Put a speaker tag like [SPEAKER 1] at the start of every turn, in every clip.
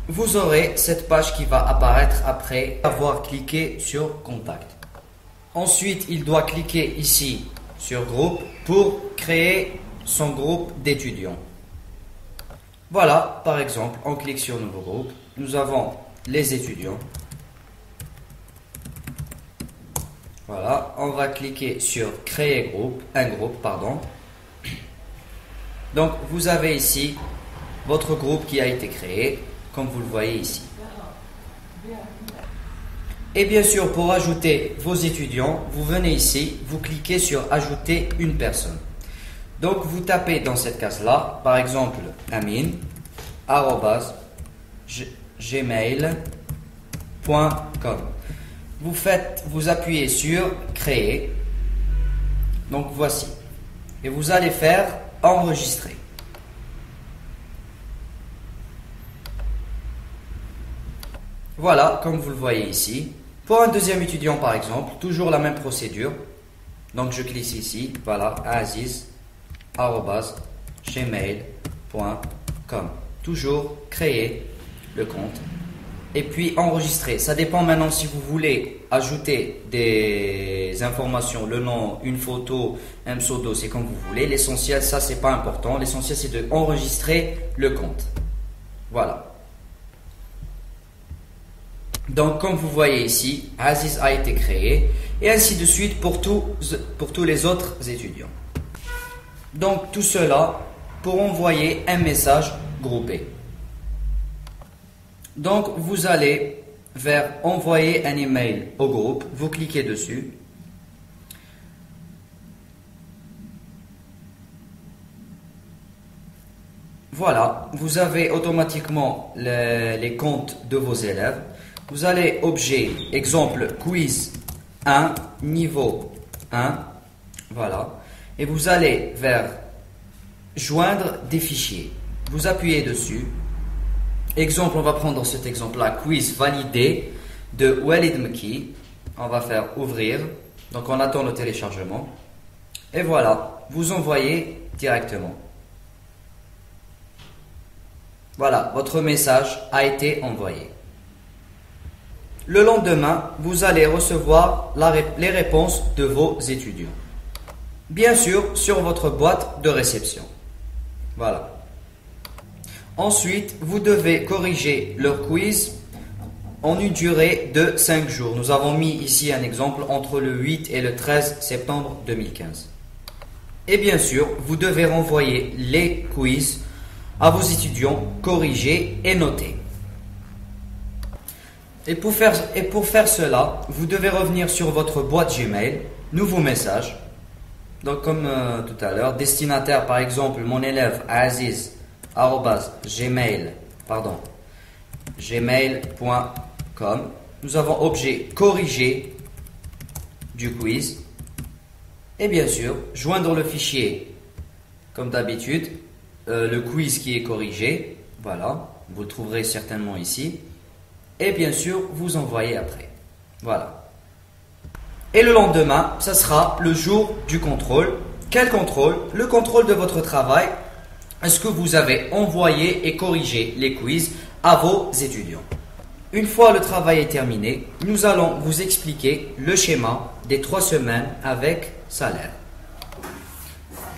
[SPEAKER 1] vous aurez cette page qui va apparaître après avoir cliqué sur Contact. Ensuite, il doit cliquer ici sur Groupe pour créer son groupe d'étudiants. Voilà, par exemple, on clique sur Nouveau groupe. Nous avons les étudiants. Voilà, on va cliquer sur Créer groupe, un groupe, pardon. Donc, vous avez ici votre groupe qui a été créé, comme vous le voyez ici. Et bien sûr, pour ajouter vos étudiants, vous venez ici, vous cliquez sur Ajouter une personne. Donc, vous tapez dans cette case-là, par exemple, amin@gmail.com. Vous appuyez sur Créer. Donc, voici. Et vous allez faire Enregistrer. Voilà, comme vous le voyez ici. Pour un deuxième étudiant, par exemple, toujours la même procédure. Donc, je clique ici. Voilà, aziz@gmail.com. Toujours créer le compte. Et puis enregistrer. Ça dépend maintenant si vous voulez ajouter des informations, le nom, une photo, un pseudo, c'est comme vous voulez. L'essentiel, ça c'est pas important. L'essentiel c'est de enregistrer le compte. Voilà. Donc comme vous voyez ici, Aziz a été créé et ainsi de suite pour tous les autres étudiants. Donc tout cela pour envoyer un message groupé. Donc, vous allez vers Envoyer un email au groupe. Vous cliquez dessus. Voilà, vous avez automatiquement les comptes de vos élèves. Vous allez objet, exemple, quiz 1, niveau 1. Voilà. Et vous allez vers Joindre des fichiers. Vous appuyez dessus. Exemple, on va prendre cet exemple-là, quiz validé de Walid Mki. On va faire ouvrir. Donc, on attend le téléchargement. Et voilà, vous envoyez directement. Voilà, votre message a été envoyé. Le lendemain, vous allez recevoir les réponses de vos étudiants. Bien sûr, sur votre boîte de réception. Voilà. Ensuite, vous devez corriger leur quiz en une durée de 5 jours. Nous avons mis ici un exemple entre le 8 et le 13 septembre 2015. Et bien sûr, vous devez renvoyer les quiz à vos étudiants corrigés et notés. Et pour faire cela, vous devez revenir sur votre boîte Gmail, nouveau message. Donc comme tout à l'heure, destinataire par exemple, mon élève aziz@gmail.com. Nous avons objet corrigé du quiz. Et bien sûr, joindre le fichier, comme d'habitude, le quiz qui est corrigé. Voilà, vous le trouverez certainement ici. Et bien sûr, vous envoyez après. Voilà. Et le lendemain, ça sera le jour du contrôle. Quel contrôle? Le contrôle de votre travail. Est-ce que vous avez envoyé et corrigé les quiz à vos étudiants? Une fois le travail est terminé, nous allons vous expliquer le schéma des 3 semaines avec salaire.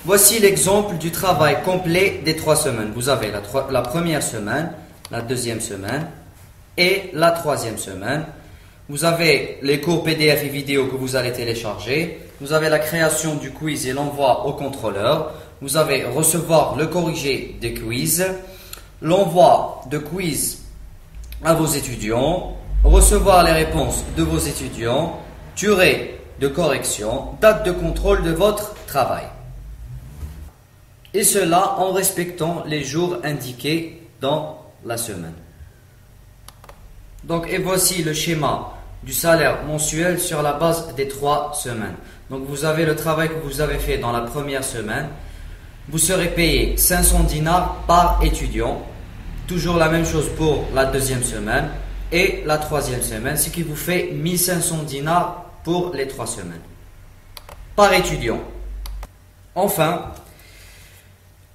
[SPEAKER 1] Voici l'exemple du travail complet des 3 semaines. Vous avez la première semaine, la deuxième semaine et la troisième semaine. Vous avez les cours PDF et vidéo que vous allez télécharger. Vous avez la création du quiz et l'envoi au contrôleur. Vous avez recevoir le corrigé des quiz, l'envoi de quiz à vos étudiants, recevoir les réponses de vos étudiants, durée de correction, date de contrôle de votre travail. Et cela en respectant les jours indiqués dans la semaine. Donc, et voici le schéma du salaire mensuel sur la base des 3 semaines. Donc, vous avez le travail que vous avez fait dans la première semaine. Vous serez payé 500 dinars par étudiant. Toujours la même chose pour la deuxième semaine et la troisième semaine, ce qui vous fait 1500 dinars pour les 3 semaines. Par étudiant. Enfin,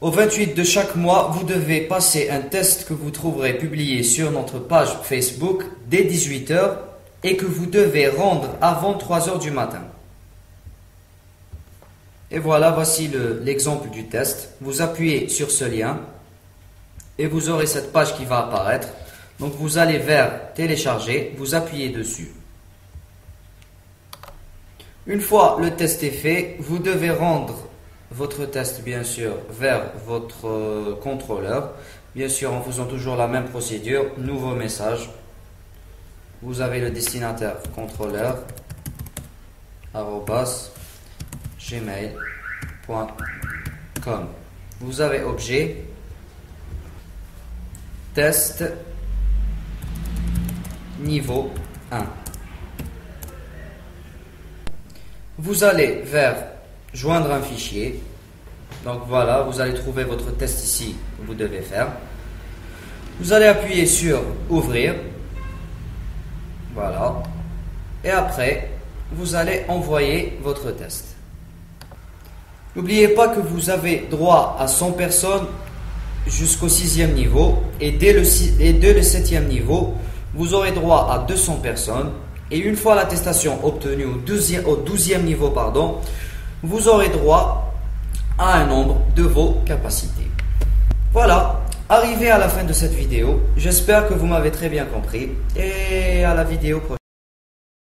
[SPEAKER 1] Au 28 de chaque mois, vous devez passer un test que vous trouverez publié sur notre page Facebook dès 18 h et que vous devez rendre avant 3 h du matin. Et voilà, voici l'exemple du test. Vous appuyez sur ce lien et vous aurez cette page qui va apparaître. Donc vous allez vers télécharger, vous appuyez dessus. Une fois le test est fait, vous devez rendre votre test bien sûr vers votre contrôleur. Bien sûr en faisant toujours la même procédure, nouveau message. Vous avez le destinataire contrôleur @gmail.com. Vous avez objet test niveau 1. Vous allez vers joindre un fichier. Donc voilà, vous allez trouver votre test ici que vous devez faire. Vous allez appuyer sur ouvrir. Voilà. Et après, vous allez envoyer votre test. N'oubliez pas que vous avez droit à 100 personnes jusqu'au 6e niveau. Et dès le 7e niveau, vous aurez droit à 200 personnes. Et une fois l'attestation obtenue au 12e niveau, vous aurez droit à un nombre de vos capacités. Voilà, arrivé à la fin de cette vidéo. J'espère que vous m'avez très bien compris. Et à la vidéo prochaine.